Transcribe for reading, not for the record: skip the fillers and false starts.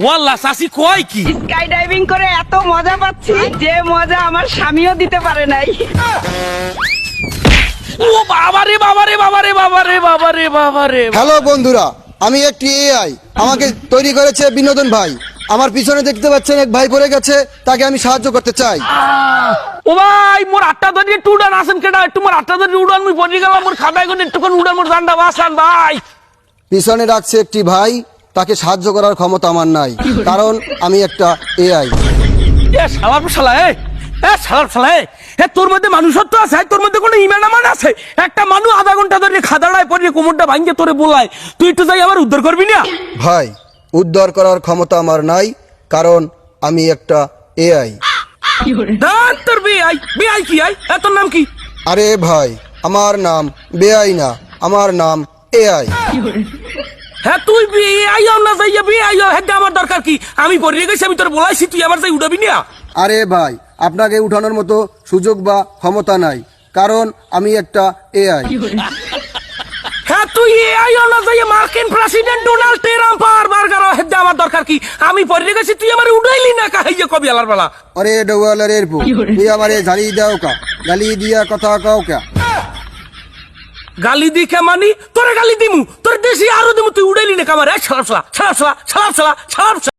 ওয়াল্লাহ চাচি কয় কি স্কাই ডাইভিং করে এত মজা পাচ্ছি যে মজা আমার স্বামীও দিতে পারে নাই। ও বাবারে বাবারে বাবারে বাবারে বাবারে বাবারে হ্যালো বন্ধুরা, আমি একটি এআই। আমাকে তৈরি করেছে বিনোদন ভাই। আমার পিছনে দেখতে পাচ্ছেন এক ভাই পড়ে গেছে, তাকে আমি সাহায্য করতে চাই। ও ভাই মোর আটটা ধরে একটু উড়ান আসেন কেডা একটু মোর আটটা ধরে উড়ান মুই পড়ে গেলাম মোর খাদাই করে একটুখানি উড়ান মোর জানটা বাঁচান ভাই। পিছনে রাখছে একটি ভাই, তাকে সাহায্য করার ক্ষমতা আমার নাই, কারণ আমি একটা এআই। এ শালা শালা এ শালা শালা এ তোর মধ্যে মানুষত্ব আছে, তোর মধ্যে কোনো ইমান আমান আছে? একটা মানুষ আধা ঘন্টা ধরে খাদাড়ায় পড়ে কোমরটা ভাঙিয়ে তোরে বলায়, তুই একটু যাই আবার উদ্ধার করবি না? ভাই, উদ্ধার করার ক্ষমতা আমার নাই, কারণ আমি একটা এআই। তোর বিআই বিআই কি আই তোর নাম কি? আরে ভাই, আমার নাম বেআই না, আমার নাম এআই। হ্যাঁ তুই বিআইও না যাইয়া বিআইও, হ্যাঁ আমার দরকার কি? আমি পড়ে গেছি, আমি তোর বলাইছি, তুই আবার যাই উঠাবি না? আরে ভাই, আপনাকে উঠানোর মতো সুযোগ বা ক্ষমতা নাই, কারণ আমি একটা এআই। হ্যাঁ তুই এআইও না যাইয়া মার্কিন প্রেসিডেন্ট ডোনাল্ড ট্রাম্প আর বার্গার, হ্যাঁ আমার দরকার কি? আমি পড়ে গেছি, তুই আমার উঠাইলি না কাহাইয়া কবি আলার বেলা? अरे डोवालर एयरपोर्ट तुई हमारे झाड़ी दाओ का गाली दिया कथा काओ क्या গালি দিকে মানি তোরে গালি দিমু, তোর দেশি আরো দিমু, তুই উড়াইলি না কামার? ছাড়া ছাড়া ছাড়া ছাড়া ছাড়া ছাড়া ছাড়া